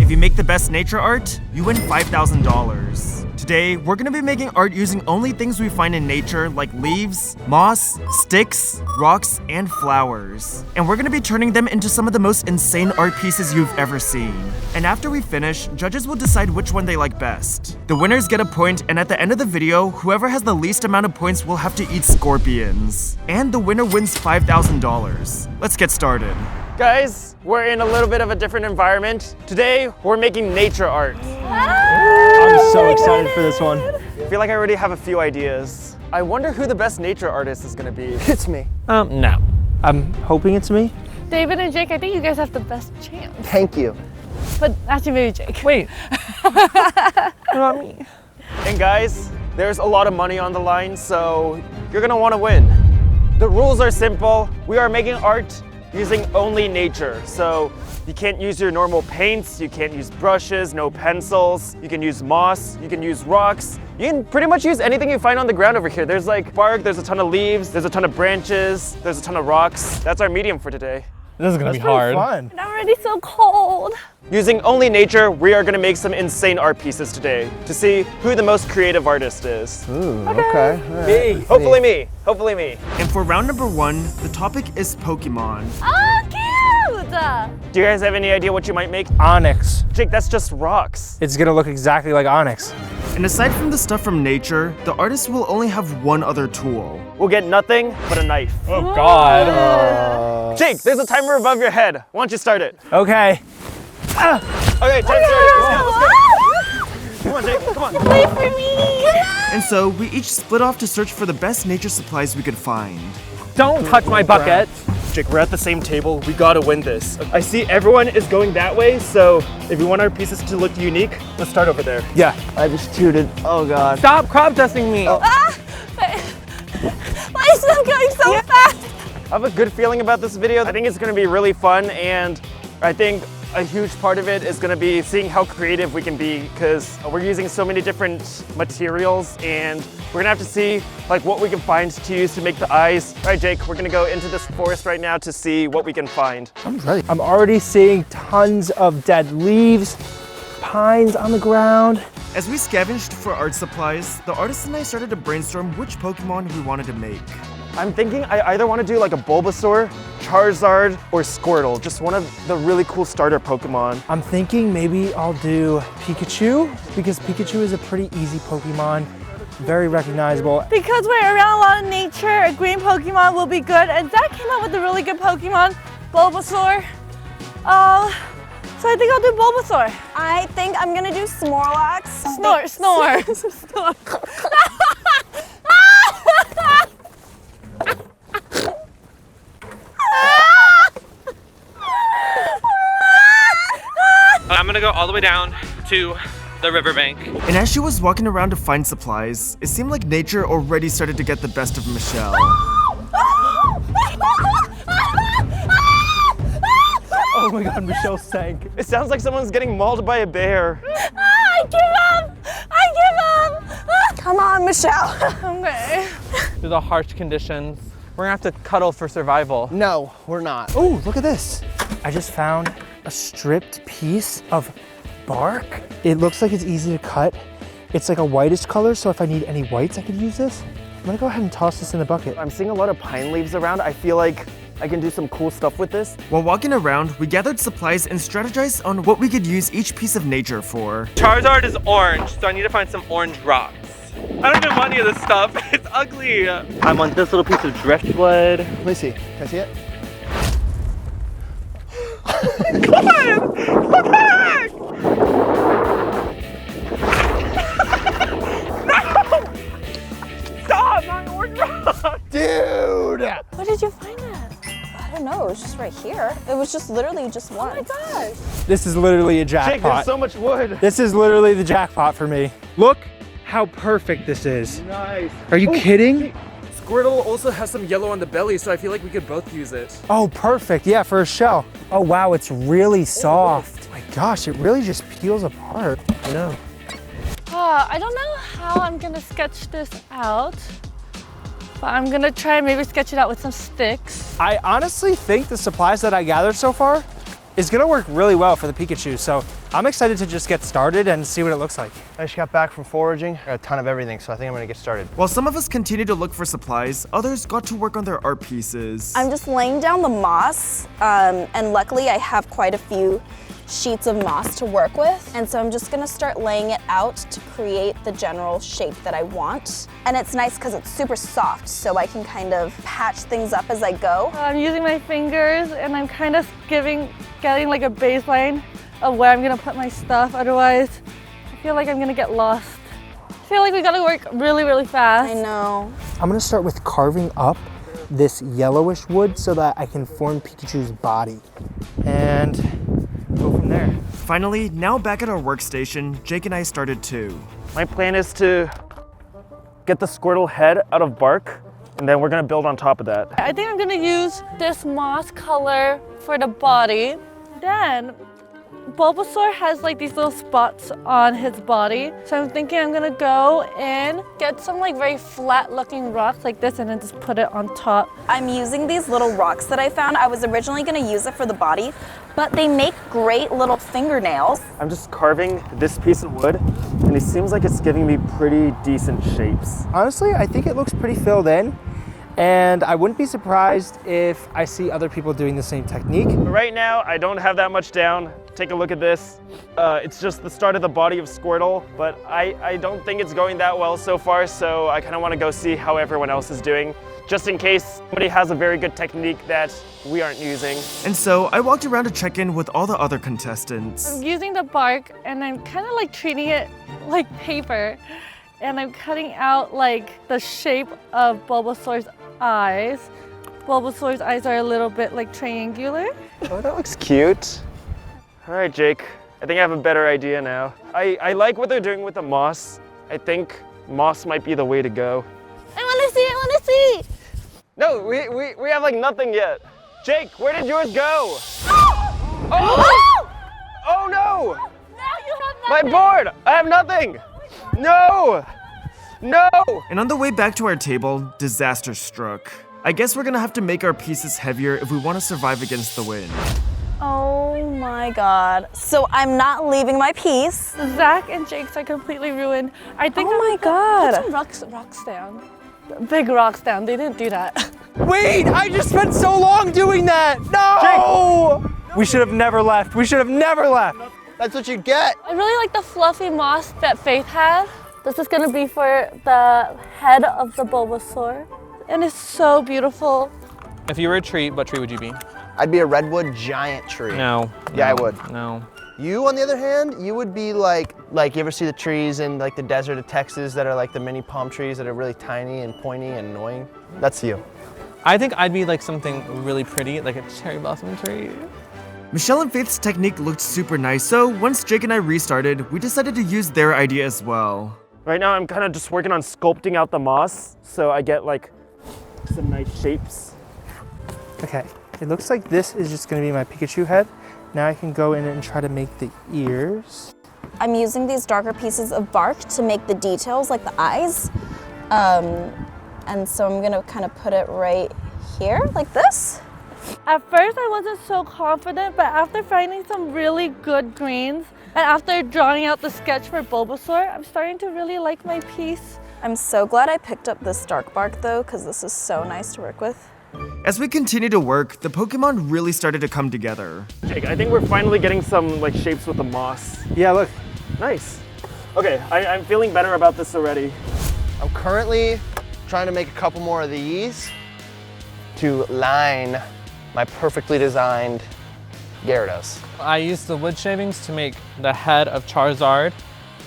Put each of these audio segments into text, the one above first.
If you make the best nature art, you win $5,000. Today, we're gonna be making art using only things we find in nature like leaves, moss, sticks, rocks, and flowers. And we're gonna be turning them into some of the most insane art pieces you've ever seen. And after we finish, judges will decide which one they like best. The winners get a point, and at the end of the video, whoever has the least amount of points will have to eat scorpions. And the winner wins $5,000. Let's get started. Guys, we're in a little bit of a different environment. Today, we're making nature art. I'm so excited for this one. I feel like I already have a few ideas. I wonder who the best nature artist is gonna be. It's me. No. I'm hoping it's me. David and Jake, I think you guys have the best chance. Thank you. But actually, maybe Jake. Wait. What about me? And guys, there's a lot of money on the line, so you're gonna wanna win. The rules are simple. We are making art using only nature. So you can't use your normal paints, you can't use brushes, no pencils. You can use moss, you can use rocks. You can pretty much use anything you find on the ground over here. There's like bark, there's a ton of leaves, there's a ton of branches, there's a ton of rocks. That's our medium for today. This is gonna be hard. Fun. And I'm already so cold. Using only nature, we are gonna make some insane art pieces today to see who the most creative artist is. Ooh, okay. Me. Hopefully me, hopefully me. And for round number 1, the topic is Pokemon. Oh, cute! Do you guys have any idea what you might make? Onyx. Jake, that's just rocks. It's gonna look exactly like onyx. And aside from the stuff from nature, the artist will only have one other tool. We'll get nothing but a knife. Oh God. Jake, there's a timer above your head. Why don't you start it? Okay. Okay, time started. Let's go. Come on, Jake, come on. Wait for me! And so, we each split off to search for the best nature supplies we could find. Don't touch my bucket. Jake, we're at the same table. We gotta win this. I see everyone is going that way, so if we want our pieces to look unique, let's start over there. Yeah. I just tooted. Oh God. Stop crop dusting me. Ah! Why is it going so fast? I have a good feeling about this video. I think it's gonna be really fun, and I think a huge part of it is gonna be seeing how creative we can be, because we're using so many different materials, and we're gonna have to see like what we can find to use to make the eyes. All right, Jake, we're gonna go into this forest right now to see what we can find. I'm ready. I'm already seeing tons of dead leaves, pines on the ground. As we scavenged for art supplies, the artist and I started to brainstorm which Pokemon we wanted to make. I'm thinking I either want to do like a Bulbasaur, Charizard, or Squirtle, just one of the really cool starter Pokemon. I'm thinking maybe I'll do Pikachu, because Pikachu is a pretty easy Pokemon, very recognizable. Because we're around a lot of nature, a green Pokemon will be good. And Zach came up with a really good Pokemon, Bulbasaur. So I think I'll do Bulbasaur. I think I'm gonna do Snorlax. Snore, snore. Snore. I'm gonna go all the way down to the riverbank. And as she was walking around to find supplies, it seemed like nature already started to get the best of Michelle. Oh my God, Michelle sank. It sounds like someone's getting mauled by a bear. I give up! I give up! Come on, Michelle. Okay. Through the harsh conditions, we're gonna have to cuddle for survival. No, we're not. Oh, look at this. I just found a stripped piece of bark. It looks like it's easy to cut. It's like a whitish color, so if I need any whites, I could use this. I'm gonna go ahead and toss this in the bucket. I'm seeing a lot of pine leaves around. I feel like I can do some cool stuff with this. While walking around, we gathered supplies and strategized on what we could use each piece of nature for. Charizard is orange, so I need to find some orange rocks. I don't even want any of this stuff. It's ugly. I'm on this little piece of driftwood. Let me see. Can I see it? Come on! What the heck? No! Stop! My orange rock! Dude! Where did you find that? I don't know, it was just right here. It was just literally just one. Oh my gosh. This is literally a Jake, there's jackpot. so much wood. This is literally the jackpot for me. Look how perfect this is. Nice. Are you kidding? Squirtle also has some yellow on the belly, so I feel like we could both use it. Oh, perfect. Yeah, for a shell. Oh, wow, it's really soft. My gosh, it really just peels apart. I know. I don't know how I'm gonna sketch this out, but I'm gonna try and maybe sketch it out with some sticks. I honestly think the supplies that I gathered so far is gonna work really well for the Pikachu. So I'm excited to just get started and see what it looks like. I just got back from foraging. Got a ton of everything, so I think I'm gonna get started. While some of us continued to look for supplies, others got to work on their art pieces. I'm just laying down the moss, and luckily I have quite a few sheets of moss to work with. And so I'm just gonna start laying it out to create the general shape that I want. And it's nice because it's super soft, so I can kind of patch things up as I go. I'm using my fingers and I'm kind of getting like a baseline of where I'm gonna put my stuff. Otherwise, I feel like I'm gonna get lost. I feel like we gotta work really, really fast. I know. I'm gonna start with carving up this yellowish wood so that I can form Pikachu's body and go from there. Finally, now back at our workstation, Jake and I started too. My plan is to get the Squirtle head out of bark, and then we're gonna build on top of that. I think I'm gonna use this moss color for the body. Then Bulbasaur has like these little spots on his body. So I'm thinking I'm gonna go and get some like very flat looking rocks like this and then just put it on top. I'm using these little rocks that I found. I was originally gonna use it for the body, but they make great little fingernails. I'm just carving this piece of wood, and it seems like it's giving me pretty decent shapes. Honestly, I think it looks pretty filled in, and I wouldn't be surprised if I see other people doing the same technique. Right now, I don't have that much down. Take a look at this. It's just the start of the body of Squirtle, but I don't think it's going that well so far, so I kind of want to go see how everyone else is doing, just in case somebody has a very good technique that we aren't using. And so I walked around to check in with all the other contestants. I'm using the bark and I'm kind of like treating it like paper. And I'm cutting out like the shape of Bulbasaur's eyes. Bulbasaur's eyes are a little bit like triangular. Oh, that looks cute. All right, Jake, I think I have a better idea now. I like what they're doing with the moss. I think moss might be the way to go. I wanna see! No, we have like nothing yet. Jake, where did yours go? Oh! Oh no! Now you have My board! I have nothing! No! No! And on the way back to our table, disaster struck. I guess we're gonna have to make our pieces heavier if we want to survive against the wind. Oh my God. So I'm not leaving my piece. Zach and Jake's are completely ruined. I think Oh my I'm God. gonna put some rocks down. Big rocks down. They didn't do that. Wait, I just spent so long doing that. No! We should have never left. We should have never left. That's what you get. I really like the fluffy moss that Faith had. This is gonna be for the head of the Bulbasaur. And it's so beautiful. If you were a tree, what tree would you be? I'd be a redwood giant tree. No. Yeah, I no, would. No. You, on the other hand, you would be like you ever see the trees in like the desert of Texas that are like the mini palm trees that are really tiny and pointy and annoying? That's you. I think I'd be like something really pretty, like a cherry blossom tree. Michelle and Faith's technique looked super nice, so once Jake and I restarted, we decided to use their idea as well. Right now I'm kind of just working on sculpting out the moss so I get like some nice shapes. Okay, it looks like this is just gonna be my Pikachu head. Now I can go in and try to make the ears. I'm using these darker pieces of bark to make the details, like the eyes. And so I'm gonna kind of put it right here, like this. At first I wasn't so confident, but after finding some really good greens and after drawing out the sketch for Bulbasaur, I'm starting to really like my piece. I'm so glad I picked up this dark bark though, because this is so nice to work with. As we continued to work, the Pokemon really started to come together. Jake, I think we're finally getting some like shapes with the moss. Yeah, look. Nice. Okay, I'm feeling better about this already. I'm currently trying to make a couple more of these to line my perfectly designed Gyarados. I used the wood shavings to make the head of Charizard,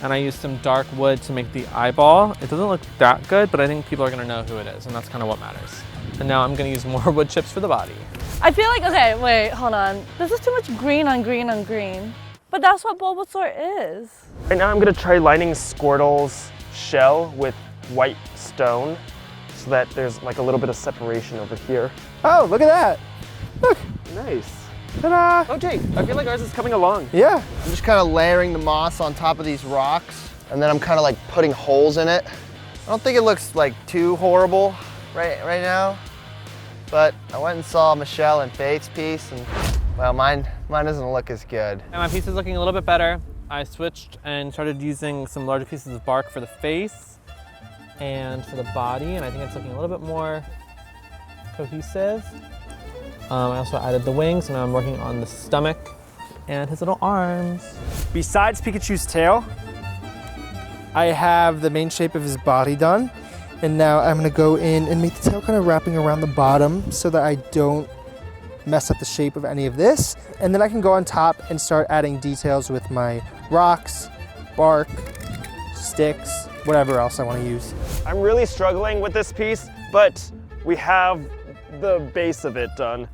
and I used some dark wood to make the eyeball. It doesn't look that good, but I think people are gonna know who it is, and that's kind of what matters. And now I'm gonna use more wood chips for the body. I feel like, okay, wait, hold on. This is too much green on green on green. But that's what Bulbasaur is. Right now I'm gonna try lining Squirtle's shell with white stone so that there's like a little bit of separation over here. Oh, look at that. Look. Nice. Ta-da. Oh, Jake, I feel like ours is coming along. Yeah. I'm just kind of layering the moss on top of these rocks, and then I'm kind of like putting holes in it. I don't think it looks like too horrible right now, but I went and saw Michelle and Faith's piece, and Well, mine doesn't look as good. And my piece is looking a little bit better. I switched and started using some larger pieces of bark for the face and for the body, and I think it's looking a little bit more cohesive. I also added the wings, and now I'm working on the stomach and his little arms. Besides Pikachu's tail, I have the main shape of his body done. And now I'm gonna go in and make the tail kind of wrapping around the bottom so that I don't mess up the shape of any of this. And then I can go on top and start adding details with my rocks, bark, sticks, whatever else I wanna use. I'm really struggling with this piece, but we have the base of it done.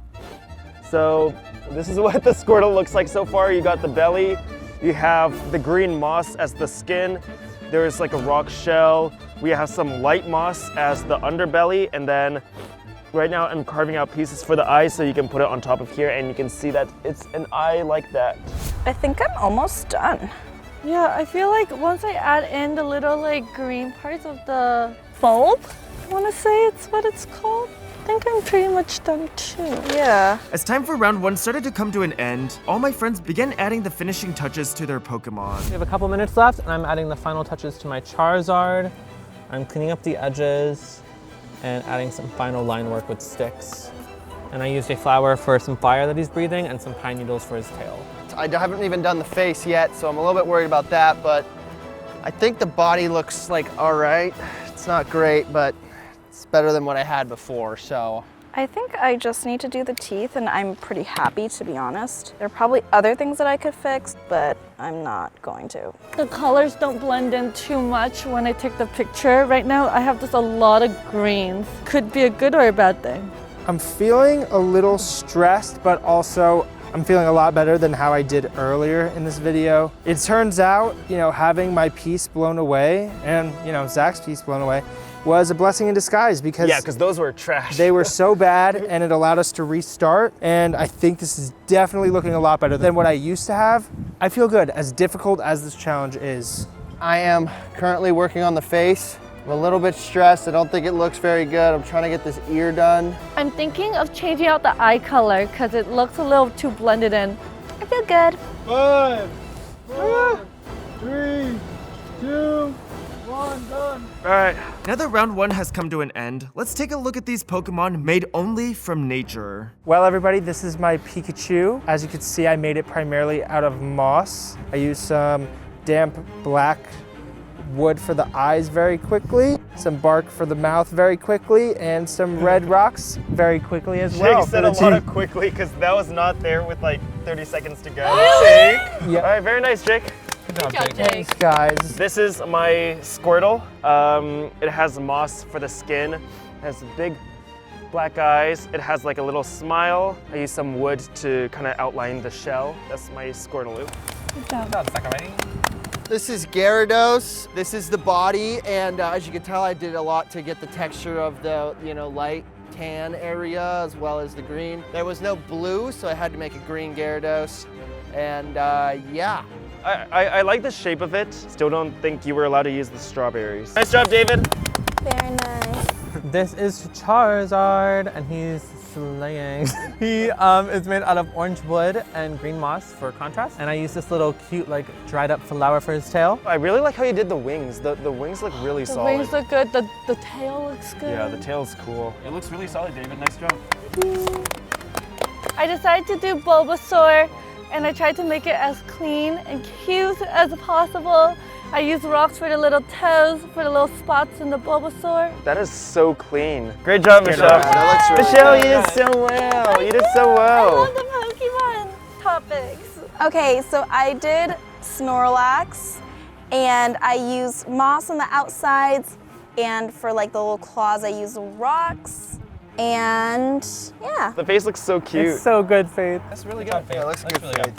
So this is what the Squirtle looks like so far. You got the belly, you have the green moss as the skin, there's like a rock shell, we have some light moss as the underbelly, and then right now I'm carving out pieces for the eyes so you can put it on top of here and you can see that it's an eye like that. I think I'm almost done. Yeah, I feel like once I add in the little like green parts of the bulb, I want to say it's what it's called. I think I'm pretty much done too. Yeah. As time for round 1 started to come to an end, all my friends began adding the finishing touches to their Pokemon. We have a couple minutes left, and I'm adding the final touches to my Charizard. I'm cleaning up the edges and adding some final line work with sticks. And I used a flower for some fire that he's breathing and some pine needles for his tail. I haven't even done the face yet, so I'm a little bit worried about that, but I think the body looks like all right. It's not great, but it's better than what I had before, so. I think I just need to do the teeth, and I'm pretty happy, to be honest. There are probably other things that I could fix, but I'm not going to. The colors don't blend in too much when I take the picture. Right now I have just a lot of greens. Could be a good or a bad thing. I'm feeling a little stressed, but also I'm feeling a lot better than how I did earlier in this video. It turns out, having my piece blown away and, Zach's piece blown away was a blessing in disguise because those were trash. they were so bad and it allowed us to restart. And I think this is definitely looking a lot better than what I used to have. I feel good, as difficult as this challenge is. I am currently working on the face. I'm a little bit stressed. I don't think it looks very good. I'm trying to get this ear done. I'm thinking of changing out the eye color because it looks a little too blended in. I feel good. 5, 4, 3, 2, 1, done. All right, now that round 1 has come to an end, let's take a look at these Pokemon made only from nature. Well, everybody, this is my Pikachu. As you can see, I made it primarily out of moss. I used some damp black wood for the eyes very quickly, some bark for the mouth very quickly, and some red rocks very quickly as well. Jake said a lot of quickly because that was not there with like 30 seconds to go. Really? Yeah. All right, very nice, Jake. Good job, Jake. Thanks, guys. This is my Squirtle. It has moss for the skin. It has big black eyes. It has like a little smile. I used some wood to kind of outline the shell. That's my Squirtle. Good job. Good job, Sakurai. This is Gyarados. This is the body, and as you can tell, I did a lot to get the texture of the, light tan area as well as the green. There was no blue, so I had to make a green Gyarados, and yeah. I like the shape of it. Still don't think you were allowed to use the strawberries. Nice job, David. Very nice. This is Charizard, and he's slaying. He is made out of orange wood and green moss for contrast. And I used this little cute, dried up flower for his tail. I really like how you did the wings. The wings look really The solid. wings look good. The tail looks good. Yeah, the tail's cool. It looks really solid, David. Nice job. I decided to do Bulbasaur, and I tried to make it as clean and cute as possible. I used rocks for the little toes, for the little spots in the Bulbasaur. That is so clean. Great job, Michelle. That looks really Michelle, good. you did so well. You did so I well. love the Pokemon topics. Okay, so I did Snorlax, and I used moss on the outsides, and for the little claws, I used rocks, and yeah. The face looks so cute. It's so good, Faith. That's really good. Yeah, it looks good. really good.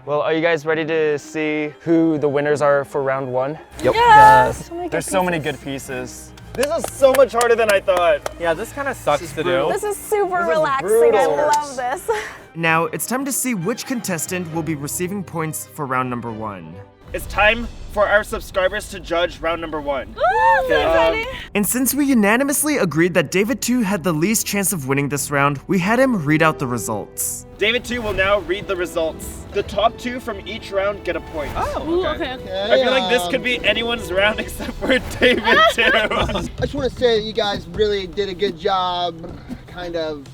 Well, are you guys ready to see who the winners are for round 1? Yep. Yes. There's so many good pieces. This is so much harder than I thought. Yeah, this kind of sucks to do. This is super This is relaxing. I brutal. love this. Now, it's time to see which contestant will be receiving points for round number 1. It's time for our subscribers to judge round number 1. Ooh, so exciting. And since we unanimously agreed that David 2 had the least chance of winning this round, we had him read out the results. David 2 will now read the results. The top 2 from each round get a point. Ooh, okay. I feel like this could be anyone's round except for David 2. I just want to say that you guys really did a good job. Kind of.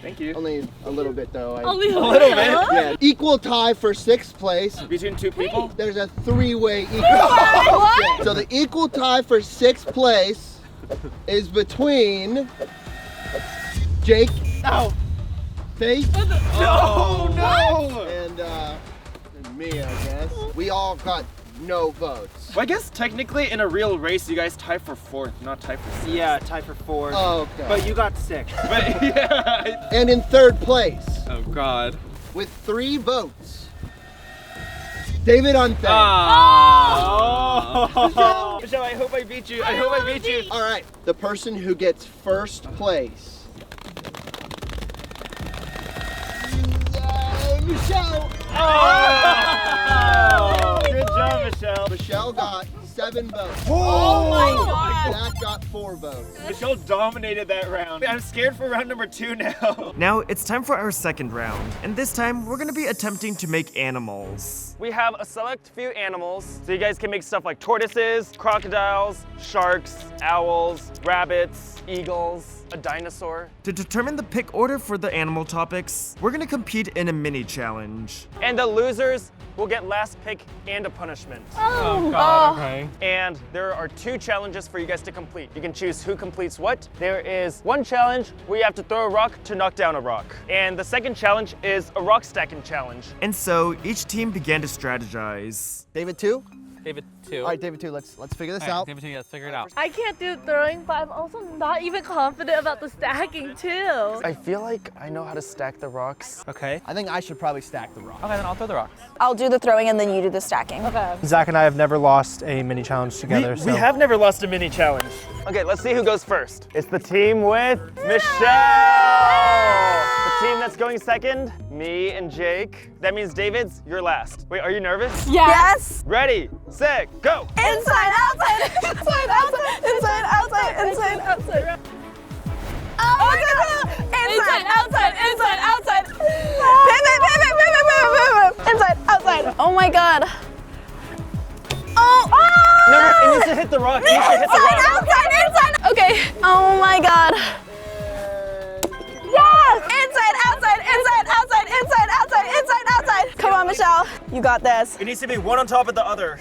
Thank you. Only a little bit though. Only A little bit. Yeah. Equal tie for 6th place. Between 2 people? There's a 3-way equal tie. What? So the equal tie for 6th place is between Jake, Faith, No! and me, I guess. We all got no votes. Well, I guess technically in a real race, you guys tie for 4th, not tie for 6th. Yeah, tie for 4. Oh, okay. But you got 6. But yeah. And in 3rd place, Oh God. with 3 votes, David on third. Oh. Michelle, I hope I beat you. I hope I beat you. All right, the person who gets 1st place. Michelle. Oh. Good job, Michelle. Michelle got 7 votes. Oh my god. Zach got 4 votes. Michelle dominated that round. I'm scared for round number 2 now. Now, it's time for our second round, and this time, we're gonna be attempting to make animals. We have a select few animals, so you guys can make stuff like tortoises, crocodiles, sharks, owls, rabbits, eagles, a dinosaur. To determine the pick order for the animal topics, we're gonna compete in a mini challenge. And the losers will get last pick and a punishment. Oh, Okay. And there are 2 challenges for you guys to complete. You can choose who completes what. There is one challenge where you have to throw a rock to knock down a rock. And the second challenge is a rock stacking challenge. And so, each team began to strategize. David 2? David 2. All right, David 2, let's figure this All right, out. David 2, let's figure it out. I can't do throwing, but I'm also not even confident about the stacking too. I feel like I know how to stack the rocks. Okay. I think I should probably stack the rock. Okay, then I'll throw the rocks. I'll do the throwing and then you do the stacking. Okay. Zach and I have never lost a mini challenge together. We have never lost a mini challenge. Okay, let's see who goes first. It's the team with Michelle. The team that's going second, me and Jake. That means David's, you're last. Wait, are you nervous? Yes. Ready, set, go. Inside, outside, inside, outside, inside, outside, inside, outside. Oh my god! Inside, outside, inside, outside. Pivot, pivot, pivot, pivot, pivot. Inside, outside. Oh my god. Oh! No, it needs to hit the rock. It needs to hit the Inside, rock. outside, inside. Okay. Oh my god. Yes! Inside, outside, inside, outside, inside, outside, inside, outside. Come on, Michelle. You got this. It needs to be one on top of the other.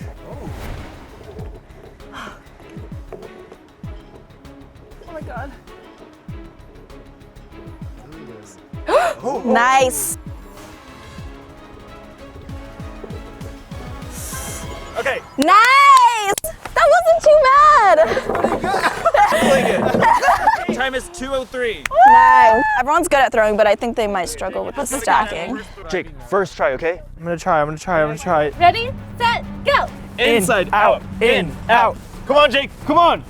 Oh my god. Nice. Okay. Nice! That wasn't too bad. Time is 2:03. Nice. Everyone's good at throwing, but I think they might struggle with the stacking. Jake, first try, okay? I'm gonna try. Ready, set, go! Inside, out, in, out. Come on, Jake, come on.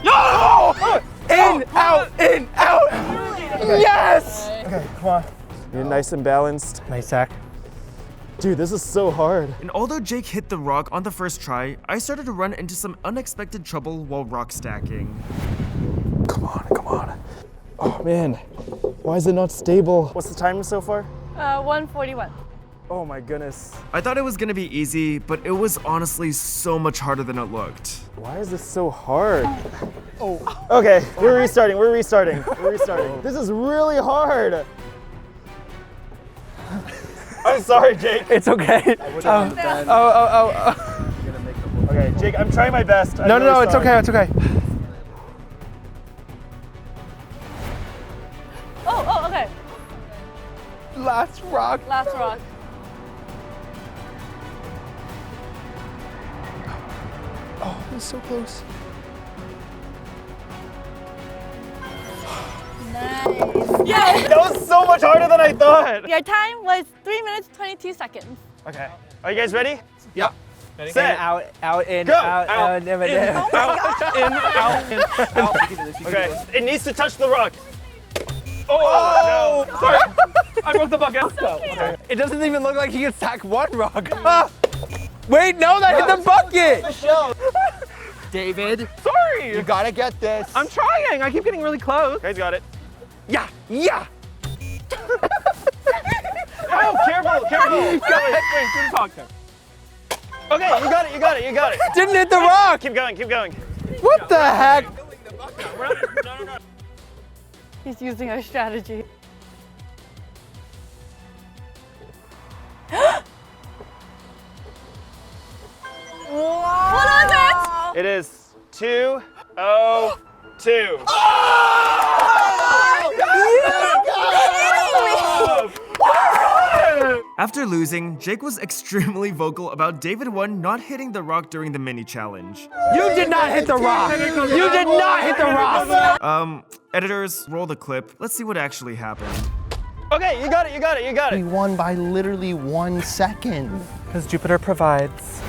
No! In, out, in, out. Yes! Okay, come on. You're nice and balanced. Nice, Zach. Dude, this is so hard. And although Jake hit the rock on the first try, I started to run into some unexpected trouble while rock stacking. Come on. Oh man, why is it not stable? What's the time so far? 141. Oh my goodness. I thought it was gonna be easy, but it was honestly so much harder than it looked. Why is this so hard? Oh. Okay, we're restarting. This is really hard. I'm sorry, Jake. It's okay. Okay, Jake, I'm trying my best. No, it's okay. Oh, okay. Last rock. Last rock. Oh, it's so close. Yes! That was so much harder than I thought. Your time was 3 minutes, 22 seconds. Okay, are you guys ready? Yep. Set. Out, in, Go. out, Out, never, in, never. out, in, out, in, out. Okay, it needs to touch the rock. Oh, no. Sorry. I broke the bucket. Okay. It doesn't even look like he can stack one rock. Ah. Wait, no, that hit the bucket. David, Sorry. you gotta get this. I'm trying. I keep getting really close. Guys got it. Yeah. Yeah. Oh, careful, careful. Wait, didn't talk to him. Okay, you got it, you got it, you got it. Didn't hit the rock. Keep going, keep going. What the heck? No. He's using our strategy. What was it? It is 2-0-2. After losing, Jake was extremely vocal about David 1 not hitting the rock during the mini challenge. You did not hit the rock. You did not hit the rock. Editors, roll the clip. Let's see what actually happened. Okay, you got it, you got it, you got We it. won by literally 1 second. Because Jupiter provides.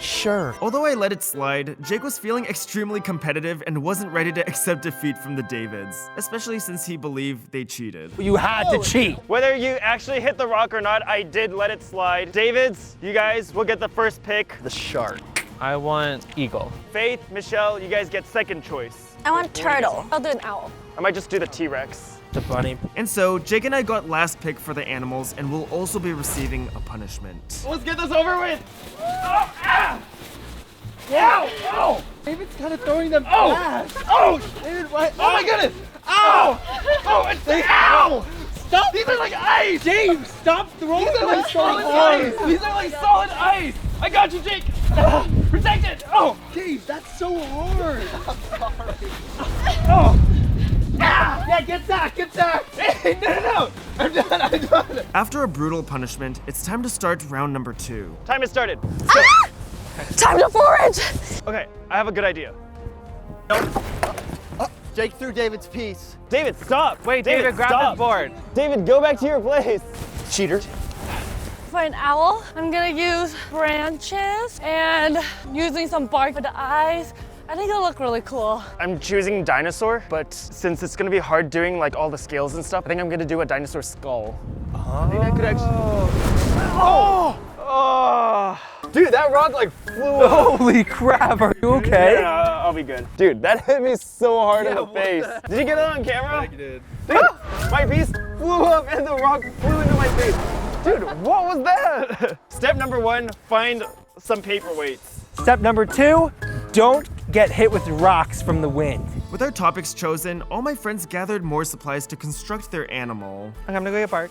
Sure. Although I let it slide, Jake was feeling extremely competitive and wasn't ready to accept defeat from the Davids, especially since he believed they cheated. You had to cheat. Whether you actually hit the rock or not, I did let it slide. Davids, you guys will get the first pick. The shark. I want eagle. Faith, Michelle, you guys get second choice. I want turtle. I'll do an owl. I might just do the T-Rex. The bunny. And so, Jake and I got last pick for the animals and will also be receiving a punishment. Let's get this over with. Oh, ah! Ow! Ow! David's kind of throwing them fast. Oh! David, what? Oh my goodness! Ow! Oh, it's ow! Stop! These are like ice! James, stop throwing These are them like so solid hard. ice! These are like solid ice! I got you, Jake! Protect it! Oh! Dave, that's so hard. Oh! Ah! Yeah, get that, get that. Hey, no! I'm done! After a brutal punishment, it's time to start round number 2. Time has started. Time to forage. Okay, I have a good idea. Jake threw David's piece. David, stop! Wait, David, grab stop. this board. David, go back to your place. Cheater. For an owl, I'm gonna use branches and using some bark for the eyes. I think it'll look really cool. I'm choosing dinosaur, but since it's gonna be hard doing like all the scales and stuff, I think I'm gonna do a dinosaur skull. I think I could actually. Oh! Dude, that rock like flew up. Holy crap, are you okay? Yeah, I'll be good. Dude, that hit me so hard in the face. Did you get that on camera? I did. Dude, my piece flew up and the rock flew into my face. Dude, what was that? Step number 1, find some paperweights. Step number 2, don't get hit with rocks from the wind. With our topics chosen, all my friends gathered more supplies to construct their animal. I'm gonna go get bark.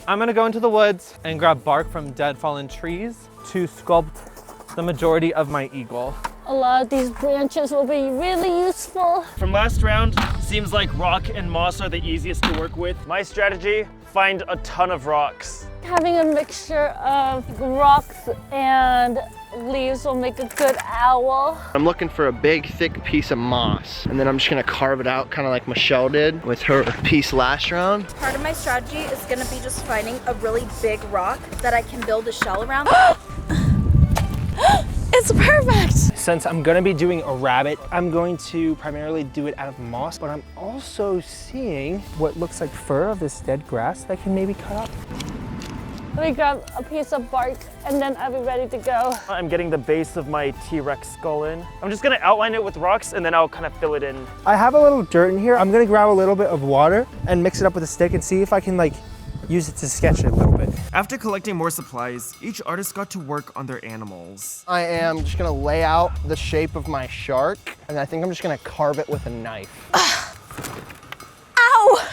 I'm gonna go into the woods and grab bark from dead fallen trees to sculpt the majority of my eagle. A lot of these branches will be really useful. From last round, seems like rock and moss are the easiest to work with. My strategy, find a ton of rocks. Having a mixture of rocks and leaves will make a good owl. I'm looking for a big, thick piece of moss, and then I'm just gonna carve it out, kind of like Michelle did with her piece last round. Part of my strategy is gonna be just finding a really big rock that I can build a shell around. It's perfect! Since I'm gonna be doing a rabbit, I'm going to primarily do it out of moss, but I'm also seeing what looks like fur of this dead grass that I can maybe cut up. Let me grab a piece of bark and then I'll be ready to go. I'm getting the base of my T-Rex skull in. I'm just gonna outline it with rocks and then I'll kind of fill it in. I have a little dirt in here. I'm gonna grab a little bit of water and mix it up with a stick and see if I can like use it to sketch it a little bit. After collecting more supplies, each artist got to work on their animals. I am just gonna lay out the shape of my shark, and I think I'm just gonna carve it with a knife. Ow!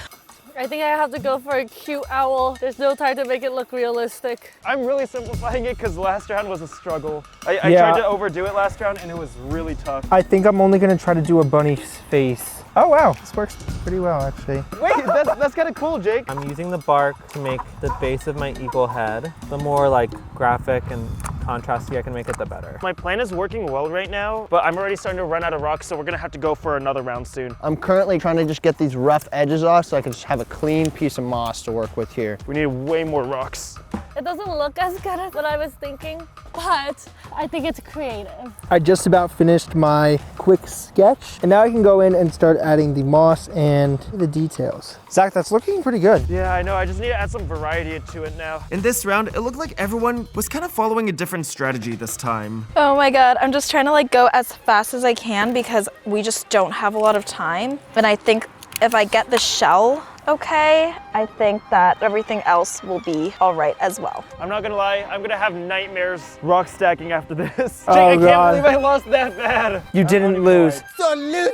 I think I have to go for a cute owl. There's no time to make it look realistic. I'm really simplifying it because last round was a struggle. I Yeah. tried to overdo it last round and it was really tough. I think I'm only gonna try to do a bunny's face. Oh wow, this works pretty well actually. Wait, that's kind of cool, Jake. I'm using the bark to make the base of my eagle head. The more like graphic and contrasty I can make it, the better. My plan is working well right now, but I'm already starting to run out of rocks, so we're gonna have to go for another round soon. I'm currently trying to just get these rough edges off so I can just have a clean piece of moss to work with here. We need way more rocks. It doesn't look as good as what I was thinking. but I think it's creative. I just about finished my quick sketch, and now I can go in and start adding the moss and the details. Zach, that's looking pretty good. Yeah, I know. I just need to add some variety to it now. In this round, it looked like everyone was kind of following a different strategy this time. Oh my god, I'm just trying to like go as fast as I can because we just don't have a lot of time. And I think if I get the shell okay, I think that everything else will be all right as well. I'm not gonna lie, I'm gonna have nightmares rock stacking after this. Oh, Jake, I can't God. believe I lost that bad. You didn't lose. So loser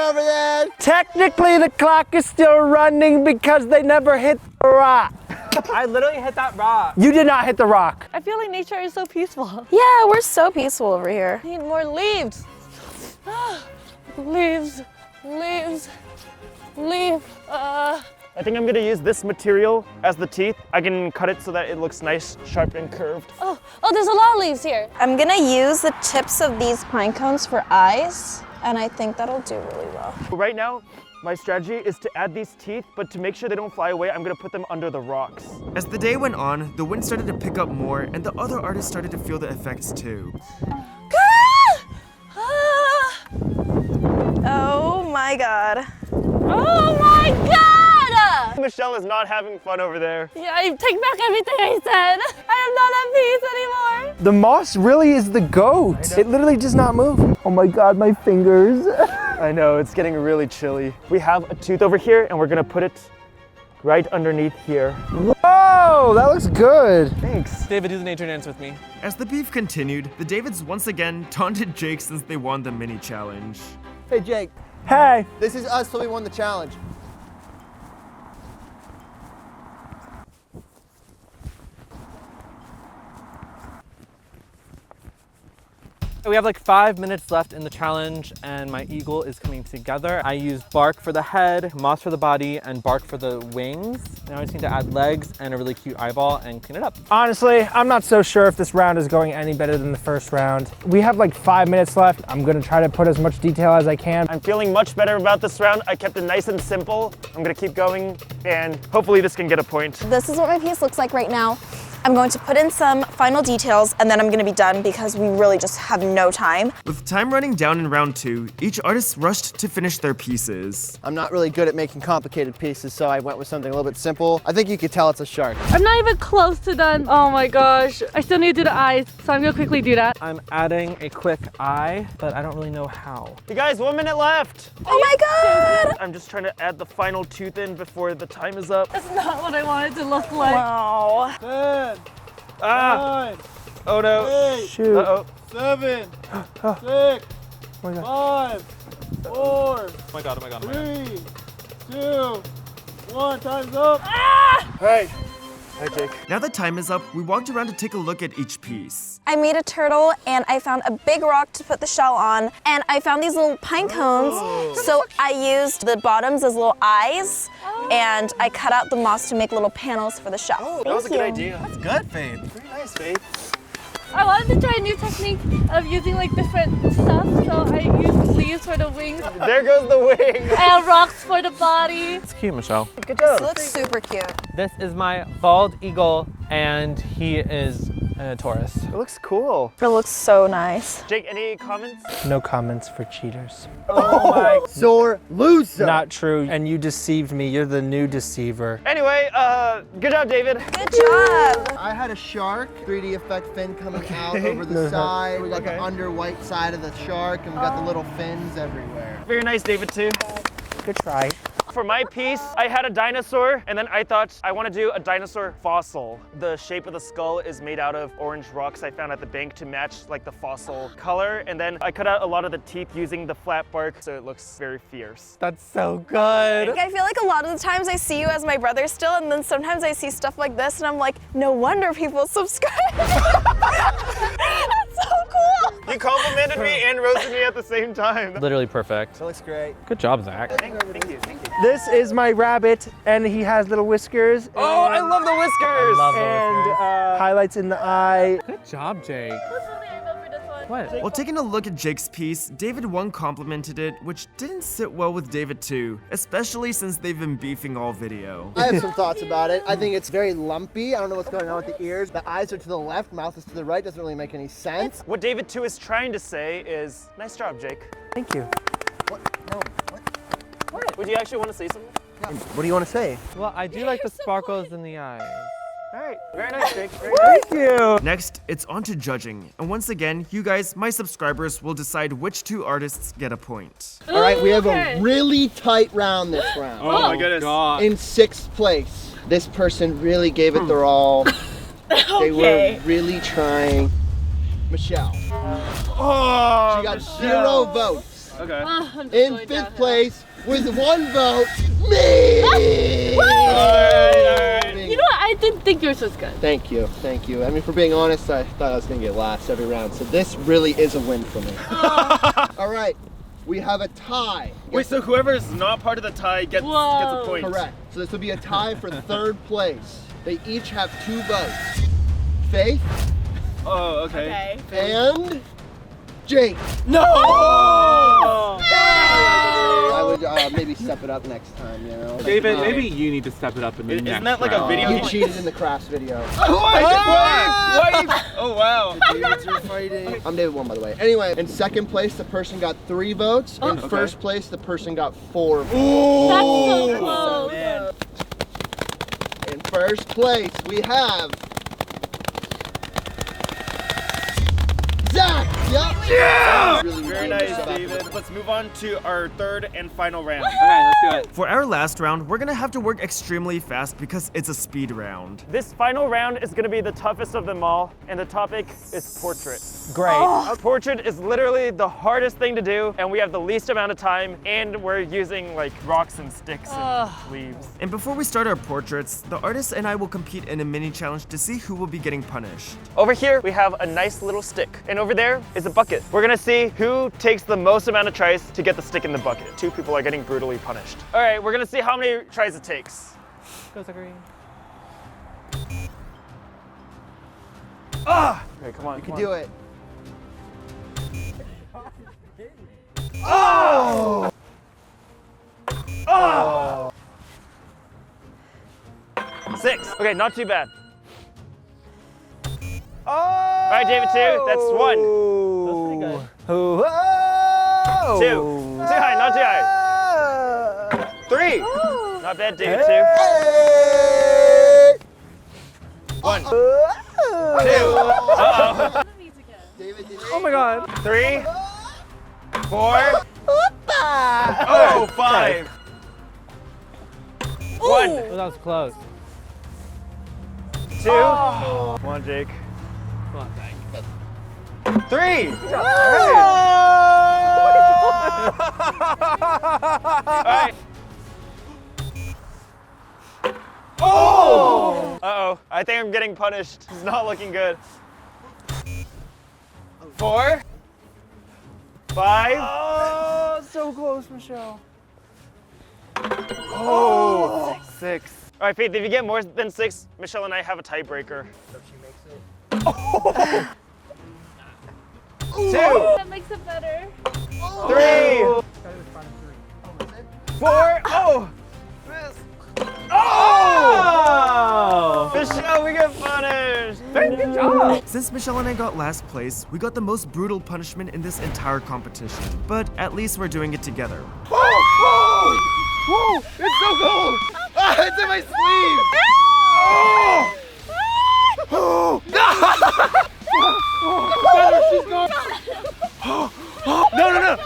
over there. Technically, the clock is still running because they never hit the rock. I literally hit that rock. You did not hit the rock. I feel like nature is so peaceful. Yeah, we're so peaceful over here. Need more leaves. Leaves, leaves, leaf. I think I'm gonna use this material as the teeth. I can cut it so that it looks nice, sharp, and curved. Oh, there's a lot of leaves here. I'm gonna use the tips of these pine cones for eyes, and I think that'll do really well. Right now, my strategy is to add these teeth, but to make sure they don't fly away, I'm gonna put them under the rocks. As the day went on, the wind started to pick up more, and the other artists started to feel the effects too. Oh my god. Oh my god! Michelle is not having fun over there. Yeah, I take back everything I said. I am not at peace anymore. The moss really is the goat. It literally does not move. Oh my god, my fingers. I know, it's getting really chilly. We have a tooth over here, and we're gonna put it right underneath here. Whoa, that looks good. Thanks. David, do the nature dance with me. As the beef continued, the Davids once again taunted Jake since they won the mini challenge. Hey Jake, Hey. this is us, so we won the challenge. We have like 5 minutes left in the challenge and my eagle is coming together. I used bark for the head, moss for the body, and bark for the wings. Now I just need to add legs and a really cute eyeball and clean it up. Honestly, I'm not so sure if this round is going any better than the first round. We have like 5 minutes left. I'm gonna try to put as much detail as I can. I'm feeling much better about this round. I kept it nice and simple. I'm gonna keep going, and hopefully this can get a point. This is what my piece looks like right now. I'm going to put in some final details and then I'm gonna be done because we really just have no time. With time running down in round 2, each artist rushed to finish their pieces. I'm not really good at making complicated pieces, so I went with something a little bit simple. I think you could tell it's a shark. I'm not even close to done. Oh my gosh. I still need to do the eyes, so I'm gonna quickly do that. I'm adding a quick eye, but I don't really know how. You guys, 1 minute left. Oh my god! I'm just trying to add the final tooth in before the time is up. That's not what I wanted to look like. Wow. 10, Ah! 9, Oh no. 8, Shoot. Uh-oh. 7, 6, Oh my God. 5, 4, Oh my god, oh my god, oh my god. 3, 2, 1, time's up. Hey. Hi, Jake. Now that time is up, we walked around to take a look at each piece. I made a turtle and I found a big rock to put the shell on, and I found these little pine cones. So I used the bottoms as little eyes, and I cut out the moss to make little panels for the shell. That was a good idea. That's good, Faith. Very nice, Faith. I wanted to try a new technique of using like different stuff. So I used leaves for the wings There goes the wing. and rocks for the body. It's cute, Michelle. Good This job. looks super cute. This is my bald eagle and he is a Taurus. It looks cool. It looks so nice. Jake, any comments? No comments for cheaters. Sore loser. Not true. And you deceived me. You're the new deceiver. Anyway, good job, David. Good job. I had a shark, 3D effect fin coming out over the side. We got the under white side of the shark, and we got the little fins everywhere. Very nice, David, too. Good try. For my piece, I had a dinosaur, and then I thought I want to do a dinosaur fossil. The shape of the skull is made out of orange rocks I found at the bank to match like the fossil color, and then I cut out a lot of the teeth using the flat bark so it looks very fierce. That's so good. I feel like a lot of the times I see you as my brother still, and then sometimes I see stuff like this, and I'm like, no wonder people subscribe. That's so cool. You complimented me and roasted me at the same time. Literally perfect. That looks great. Good job, Zach. Thank you, thank you. This is my rabbit, and he has little whiskers. Oh, I love the whiskers! and highlights in the eye. Good job, Jake. What? While taking a look at Jake's piece, David 1 complimented it, which didn't sit well with David 2, especially since they've been beefing all video. I have some thoughts about it. I think it's very lumpy. I don't know what's going on with the ears. The eyes are to the left, mouth is to the right. Doesn't really make any sense. What David 2 is trying to say is, nice job, Jake. Thank you. What? No. What? Would you actually want to say something? What do you want to say? Well, I do like the sparkles in the eyes. All right, very nice, Jake. Very nice. Thank you. Next, it's on to judging. And once again, you guys, my subscribers, will decide which 2 artists get a point. All right, we have a really tight round this round. Oh my goodness. God. In 6th place, this person really gave it their all. They were really trying. Michelle. Oh, She got 0 votes. Okay. In 5th place, with 1 vote, me! You know what? I didn't think yours was good. Thank you, thank you. I mean, for being honest, I thought I was gonna get last every round, so this really is a win for me. All right, we have a tie. Wait, so whoever's not part of the tie gets a point. Correct. So this would be a tie for 3rd place. They each have 2 votes. Faith Oh, okay. and Jake. No! I would maybe step it up next time, you know? David, maybe you need to step it up in the Isn't next that like a round. video? You cheated in the crafts video. Oh, wow. Davids are fighting. I'm David 1, by the way. Anyway, in 2nd place, the person got 3 votes. In 1st place, the person got 4 votes. That's so close. In 1st place, we have Zach. Yep. Yeah! Really, Very nice, David. Let's move on to our 3rd and final round. Okay, let's do it. For our last round, we're gonna have to work extremely fast because it's a speed round. This final round is going to be the toughest of them all, and the topic is portrait. Great. A portrait is literally the hardest thing to do, and we have the least amount of time, and we're using like rocks and sticks and leaves. And before we start our portraits, the artist and I will compete in a mini challenge to see who will be getting punished. Over here, we have a nice little stick, and over there is a bucket. We're gonna see who takes the most amount of tries to get the stick in the bucket. 2 people are getting brutally punished. All right, we're gonna see how many tries it takes. Go, Zachary. Okay, come on. You can do it. 6. Okay, not too bad. All right, David 2. That's 1. Oh. 2. Too high, not too high. 3. Not bad, David 2. 1. 2. Uh-oh. David, did Oh my god. 3. 4. Oh, 5. 1. Oh, that was close. 2. Come on, Jake. Come on, Zach. 3. All right. Oh! Uh-oh. I think I'm getting punished. It's not looking good. 4. 5. Oh, so close, Michelle. Oh, 6. All right, Faith, if you get more than 6, Michelle and I have a tiebreaker. So she makes it. 2. That makes it better. 3. 4. Oh! Oh! Michelle, we get punished! Very good job. Since Michelle and I got last place, we got the most brutal punishment in this entire competition. But at least we're doing it together. Whoa! It's so cold! Ah, it's in my sleeve! Oh!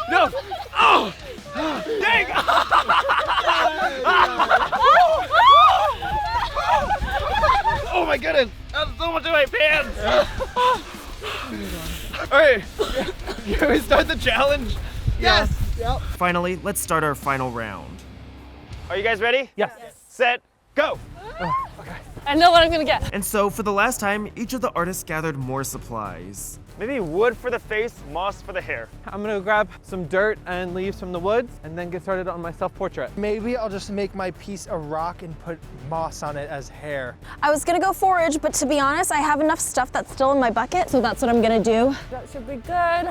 No! Oh! Dang! Oh my goodness! That's so much in my pants! Alright, can we start the challenge? Yes. Yep. Finally, let's start our final round. Are you guys ready? Yes. Set, go! I know what I'm gonna get. And so, for the last time, each of the artists gathered more supplies. Maybe wood for the face, moss for the hair. I'm gonna grab some dirt and leaves from the woods and then get started on my self-portrait. Maybe I'll just make my piece a rock and put moss on it as hair. I was gonna go forage, but to be honest, I have enough stuff that's still in my bucket, so that's what I'm gonna do. That should be good.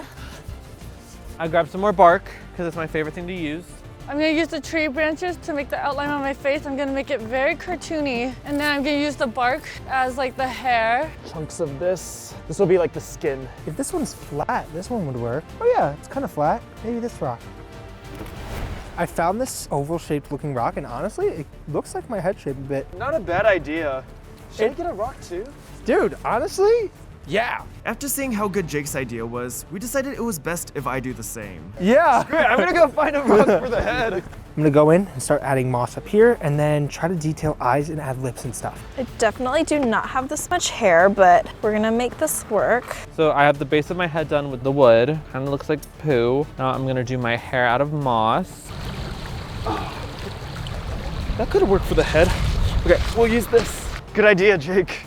I grabbed some more bark because it's my favorite thing to use. I'm gonna use the tree branches to make the outline on my face. I'm gonna make it very cartoony. And then I'm gonna use the bark as like the hair. Chunks of this. This will be like the skin. If this one's flat, this one would work. Oh yeah, it's kind of flat. Maybe this rock. I found this oval-shaped looking rock, and honestly, it looks like my head shape a bit. Not a bad idea. Should we get a rock too? Dude, honestly, yeah. After seeing how good Jake's idea was, we decided it was best if I do the same. Yeah. Great, I'm gonna go find a rock for the head. I'm gonna go in and start adding moss up here and then try to detail eyes and add lips and stuff. I definitely do not have this much hair, but we're gonna make this work. So I have the base of my head done with the wood. Kind of looks like poo. Now I'm gonna do my hair out of moss. That could have worked for the head. Okay, we'll use this. Good idea, Jake.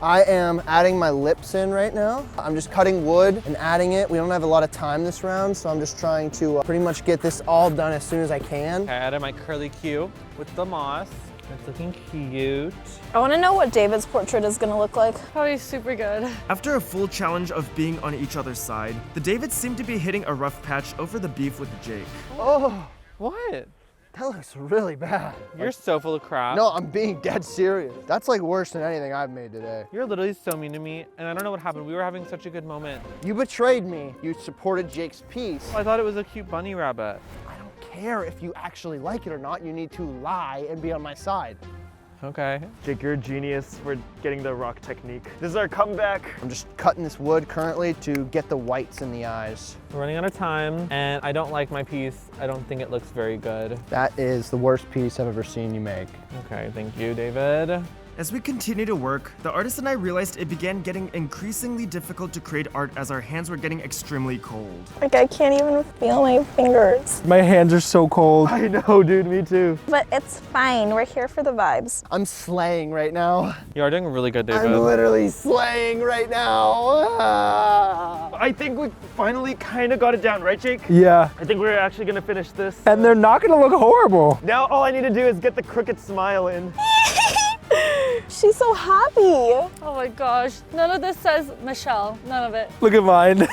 I am adding my lips in right now. I'm just cutting wood and adding it. We don't have a lot of time this round, so I'm just trying to pretty much get this all done as soon as I can. I added my curly Q with the moss. It's looking cute. I wanna know what David's portrait is gonna look like. Probably super good. After a full challenge of being on each other's side, the Davids seemed to be hitting a rough patch over the beef with Jake. Oh, What? that looks really bad. You're so full of crap. No, I'm being dead serious. That's like worse than anything I've made today. You're literally so mean to me, and I don't know what happened. We were having such a good moment. You betrayed me. You supported Jake's piece. I thought it was a cute bunny rabbit. I don't care if you actually like it or not. You need to lie and be on my side. Okay. Jake, you're a genius for getting the rock technique. This is our comeback. I'm just cutting this wood currently to get the whites in the eyes. We're running out of time, and I don't like my piece. I don't think it looks very good. That is the worst piece I've ever seen you make. Okay, thank you, David. As we continued to work, the artist and I realized it began getting increasingly difficult to create art as our hands were getting extremely cold. Like I can't even feel my fingers. My hands are so cold. I know, dude, me too. But it's fine, we're here for the vibes. I'm slaying right now. You are doing really good, David. I'm literally slaying right now. Ah. I think we finally kind of got it down, right, Jake? Yeah. I think we're actually gonna finish this. And they're not gonna look horrible. Now all I need to do is get the crooked smile in. She's so happy. Oh my gosh. None of this says Michelle. None of it. Look at mine.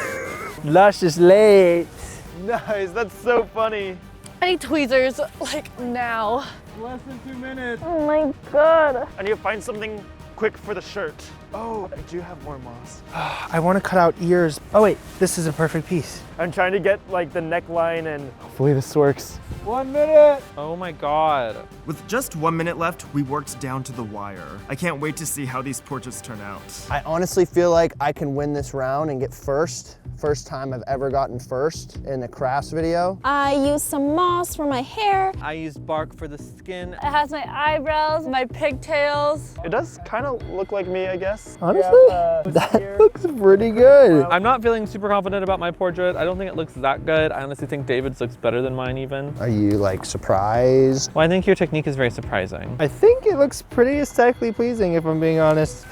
Luscious lace. Nice, that's so funny. I need tweezers, like now. Less than 2 minutes. Oh my god. I need to find something quick for the shirt. Oh, I do have more moss. I want to cut out ears. Oh wait, this is a perfect piece. I'm trying to get like the neckline and hopefully this works. 1 minute. Oh my god. With just 1 minute left, we worked down to the wire. I can't wait to see how these portraits turn out. I honestly feel like I can win this round and get first. First time I've ever gotten first in a crafts video. I used some moss for my hair. I used bark for the skin. It has my eyebrows, my pigtails. It does kind of look like me, I guess. Honestly, that looks pretty good. I'm not feeling super confident about my portrait. I don't think it looks that good. I honestly think David's looks better than mine even. Are you like surprised? Well, I think your technique is very surprising. I think it looks pretty aesthetically pleasing if I'm being honest.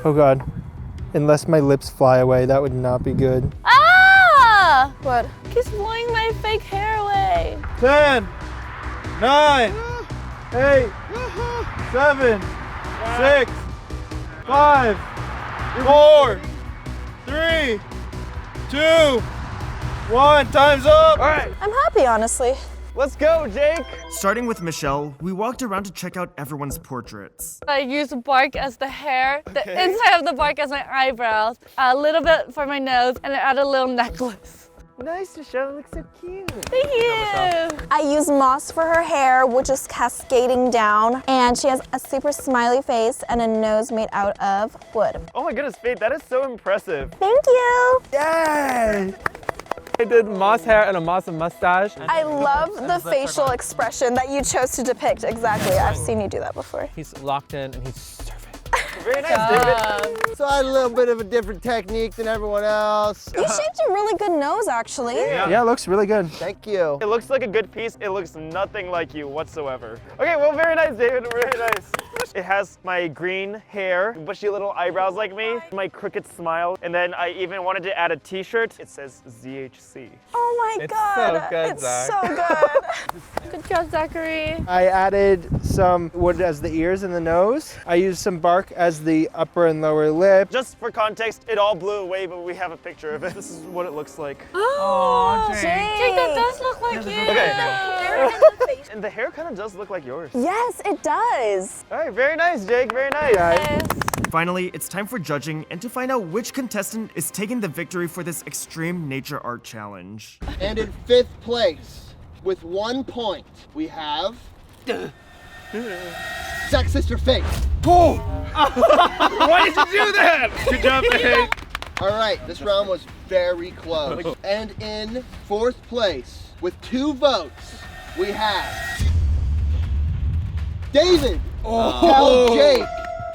Oh god. Unless my lips fly away, that would not be good. Ah! What? Keeps blowing my fake hair away. 10, 9, 8, 7, 6, 5, 4, 3, 2, 1. Time's up. All right, I'm happy, honestly. let's go, Jake. Starting with Michelle, we walked around to check out everyone's portraits. I use bark as the hair, the inside of the bark as my eyebrows, a little bit for my nose, and I add a little necklace. Nice, Michelle, it looks so cute. Thank you. I used moss for her hair, which is cascading down, and she has a super smiley face and a nose made out of wood. Oh my goodness, Faith, that is so impressive. Thank you. Yay! I did moss hair and a moss mustache. I love the facial expression that you chose to depict. Exactly. I've seen you do that before. He's locked in and he's surfing. Very nice, David. So I had a little bit of a different technique than everyone else. You shaped a really good nose, actually. Yeah, it looks really good. Thank you. It looks like a good piece. It looks nothing like you whatsoever. Okay, well, very nice, David. Very nice. It has my green hair, bushy little eyebrows like me, my crooked smile, and then I even wanted to add a t-shirt. It says ZHC. Oh my It's God. so good, it's Zach. so good. Good job, Zachary. I added some wood as the ears and the nose. I used some bark as the upper and lower lip. Just for context, it all blew away, but we have a picture of it. This is what it looks like. Oh, Jake. Jake, that does look like you. Okay. And the hair kind of does look like yours. Yes, it does. All right, very nice, Jake. Very nice. Yeah. Finally, it's time for judging and to find out which contestant is taking the victory for this extreme nature art challenge. And in 5th place, with 1 point, we have Zach's sister Faith. Why did you do that? Good job, Faith. All right, this round was very close. And in 4th place, with 2 votes, we have David. Tell Jake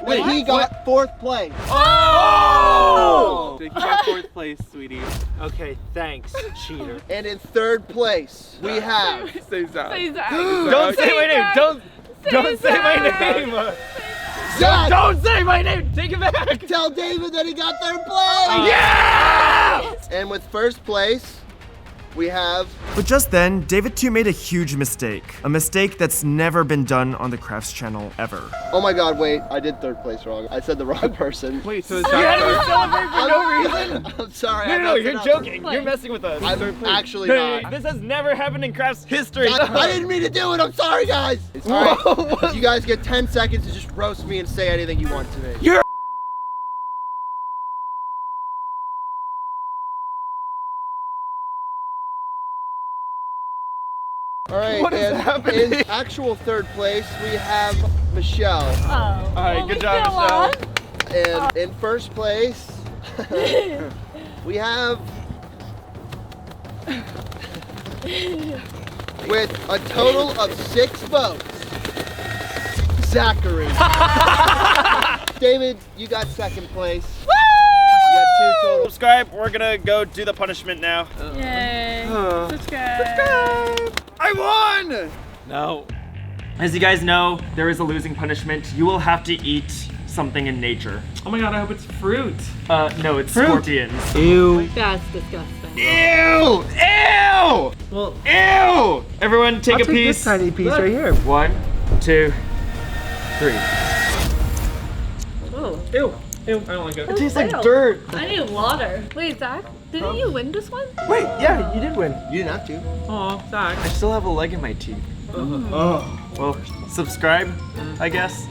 that he got 4th place. Oh! Jake, you got 4th place, sweetie. Okay, thanks, cheater. And in 3rd place, we have Say Zach. Say Zach. Don't say my name. Don't say my name. Zach. Don't say my name. Take it back. Tell David that he got 3rd place. Yeah! And with 1st place, we have But just then, David too made a huge mistake. A mistake that's never been done on the Crafts channel ever. Oh my God, wait, I did 3rd place wrong. I said the wrong person. Wait, so is You had Zach to celebrate for no reason. I'm sorry. No, I no, messed it you're up. joking. You're messing with us. I'm actually No, not. this has never happened in Crafts history. I didn't mean to do it. I'm sorry, guys. All right, you guys get 10 seconds to just roast me and say anything you want to me. All right, What is and happening? in actual 3rd place, we have Michelle. Oh. All right, good job, Michelle. And in 1st place, we have, with a total of 6 votes, Zachary. David, you got 2nd place. You got 2 total. Subscribe. We're gonna go do the punishment now. Yay. Subscribe. I won! No. As you guys know, there is a losing punishment. You will have to eat something in nature. Oh my God, I hope it's fruit. No, it's scorpions. Ew. That's disgusting. Ew! Ew! Well, Ew! Everyone take I'll a take piece. this tiny piece right here. 1, 2, 3. Oh. ew. Ew, I don't like it. It tastes like Ew. dirt. I need water. Wait, Zach, didn't you win this one? Wait, yeah, you did win. You didn't have to. Aw, Zach. I still have a leg in my teeth. Oh. Well, subscribe, I guess.